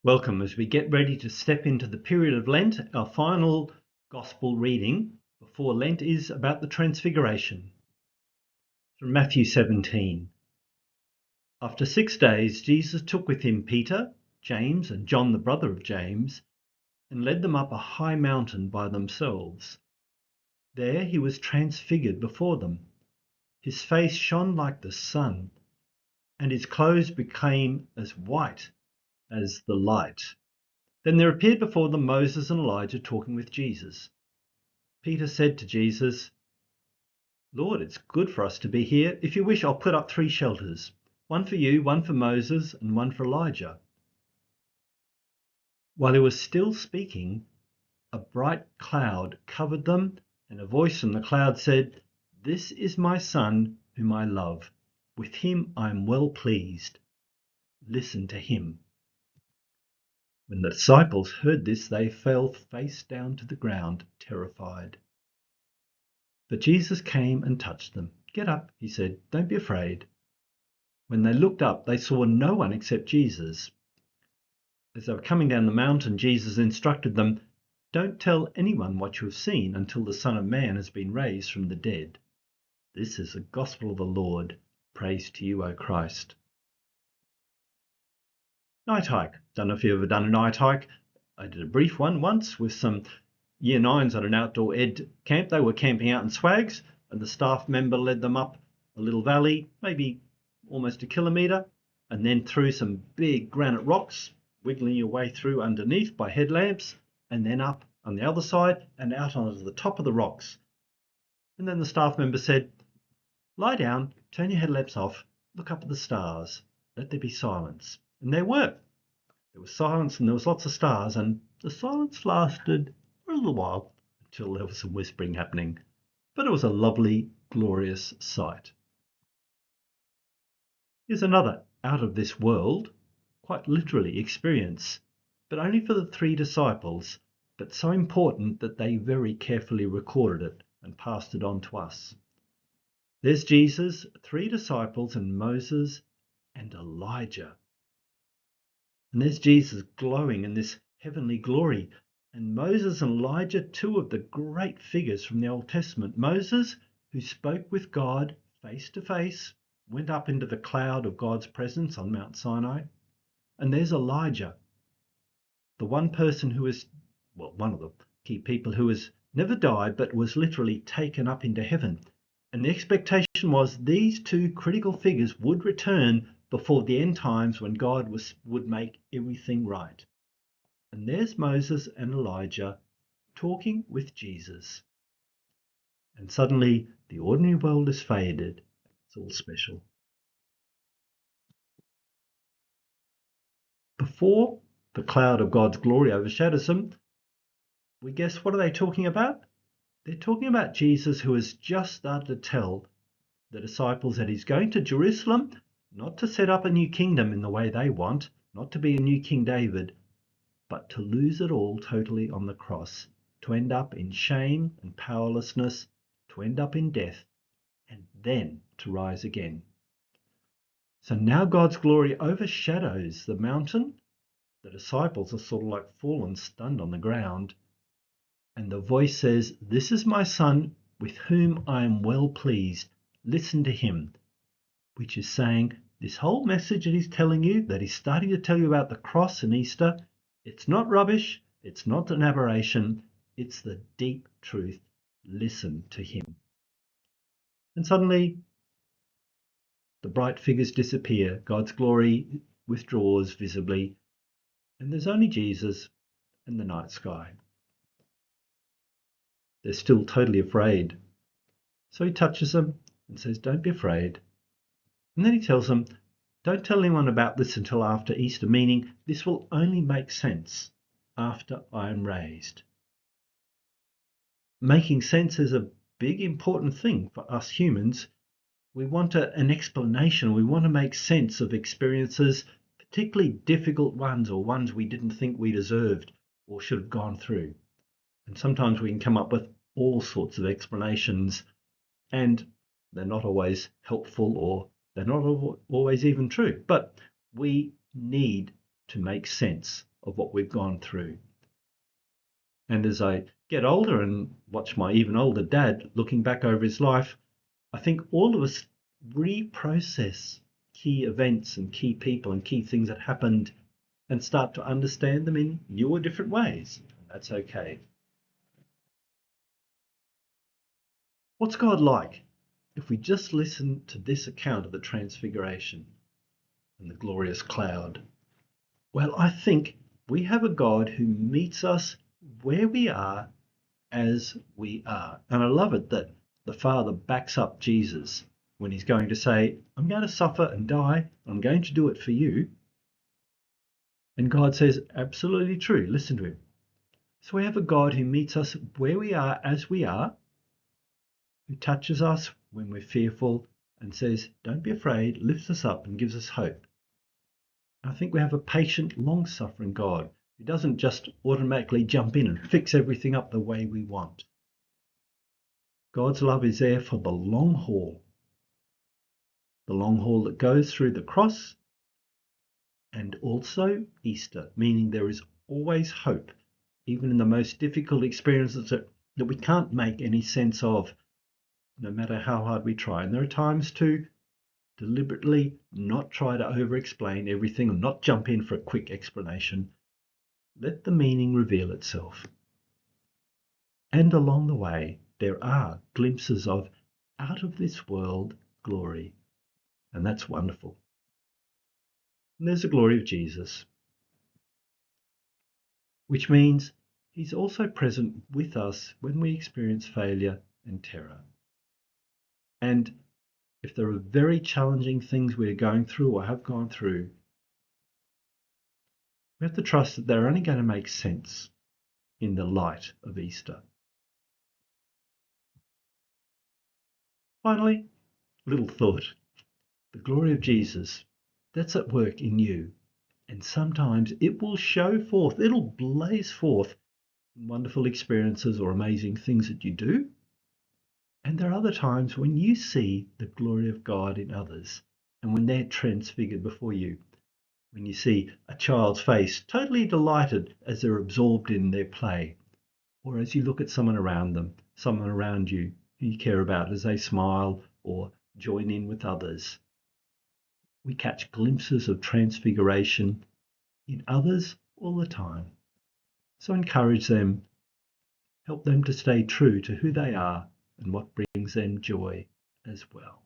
Welcome as we get ready to step into the period of Lent. Our final Gospel reading before Lent is about the Transfiguration. From Matthew 17. After 6 days, Jesus took with him Peter, James, and John, the brother of James, and led them up a high mountain by themselves. There he was transfigured before them. His face shone like the sun, and his clothes became as white as the light. Then there appeared before them Moses and Elijah talking with Jesus. Peter said to Jesus, "Lord, it's good for us to be here. If you wish, I'll put up 3 shelters, one for you, one for Moses, and one for Elijah." While he was still speaking, a bright cloud covered them, and a voice from the cloud said, "This is my son whom I love. With him I am well pleased. Listen to him." When the disciples heard this, they fell face down to the ground, terrified. But Jesus came and touched them. "Get up," he said. "Don't be afraid." When they looked up, they saw no one except Jesus. As they were coming down the mountain, Jesus instructed them, "Don't tell anyone what you have seen until the Son of Man has been raised from the dead." This is the gospel of the Lord. Praise to you, O Christ. Night hike. Don't know if you've ever done a night hike. I did a brief one once with some Year 9s at an outdoor ed camp. They were camping out in Swags, and the staff member led them up a little valley, maybe almost a kilometre, and then through some big granite rocks, wiggling your way through underneath by headlamps, and then up on the other side and out onto the top of the rocks. And then the staff member said, "Lie down, turn your headlamps off, look up at the stars, let there be silence." And there were. There was silence and there was lots of stars, and the silence lasted for a little while until there was some whispering happening. But it was a lovely, glorious sight. Here's another out of this world, quite literally, experience, but only for the 3 disciples, but so important that they very carefully recorded it and passed it on to us. There's Jesus, 3 disciples, and Moses and Elijah. And there's Jesus glowing in this heavenly glory. And Moses and Elijah, 2 of the great figures from the Old Testament. Moses, who spoke with God face to face, went up into the cloud of God's presence on Mount Sinai. And there's Elijah, the one person who is, well, one of the key people who has never died, but was literally taken up into heaven. And the expectation was these 2 critical figures would return before the end times when God would make everything right. And there's Moses and Elijah talking with Jesus. And suddenly the ordinary world is faded. It's all special. Before the cloud of God's glory overshadows them, we guess, what are they talking about? They're talking about Jesus, who has just started to tell the disciples that he's going to Jerusalem, not to set up a new kingdom in the way they want, not to be a new King David, but to lose it all totally on the cross, to end up in shame and powerlessness, to end up in death, and then to rise again. So now God's glory overshadows the mountain. The disciples are sort of like fallen, stunned on the ground. And the voice says, "This is my son with whom I am well pleased. Listen to him." Which is saying this whole message that he's telling you, that he's starting to tell you about the cross and Easter, it's not rubbish, it's not an aberration, it's the deep truth. Listen to him. And suddenly the bright figures disappear, God's glory withdraws visibly, and there's only Jesus and the night sky. They're still totally afraid. So he touches them and says, "Don't be afraid." And then he tells them, "Don't tell anyone about this until after Easter," meaning this will only make sense after I am raised. Making sense is a big, important thing for us humans. We want an explanation. We want to make sense of experiences, particularly difficult ones or ones we didn't think we deserved or should have gone through. And sometimes we can come up with all sorts of explanations, and they're not always helpful, or they're not always even true. But we need to make sense of what we've gone through. And as I get older and watch my even older dad looking back over his life, I think all of us reprocess key events and key people and key things that happened and start to understand them in new or different ways. That's okay. What's God like? If we just listen to this account of the Transfiguration and the glorious cloud, well, I think we have a God who meets us where we are as we are. And I love it that the Father backs up Jesus when he's going to say, I'm going to suffer and die. I'm going to do it for you. And God says, absolutely true. Listen to him. So we have a God who meets us where we are as we are, who touches us when we're fearful and says, don't be afraid, lifts us up and gives us hope. I think we have a patient, long-suffering God who doesn't just automatically jump in and fix everything up the way we want. God's love is there for the long haul that goes through the cross and also Easter, meaning there is always hope, even in the most difficult experiences that we can't make any sense of, no matter how hard we try. And there are times to deliberately not try to over-explain everything and not jump in for a quick explanation. Let the meaning reveal itself. And along the way, there are glimpses of out of this world glory. And that's wonderful. And there's the glory of Jesus, which means he's also present with us when we experience failure and terror. And if there are very challenging things we're going through or have gone through, we have to trust that they're only going to make sense in the light of Easter. Finally, little thought. The glory of Jesus, that's at work in you. And sometimes it will show forth, it'll blaze forth in wonderful experiences or amazing things that you do. And there are other times when you see the glory of God in others and when they're transfigured before you. When you see a child's face totally delighted as they're absorbed in their play, or as you look at someone around them, someone around you who you care about as they smile or join in with others. We catch glimpses of transfiguration in others all the time. So encourage them, help them to stay true to who they are and what brings them joy as well.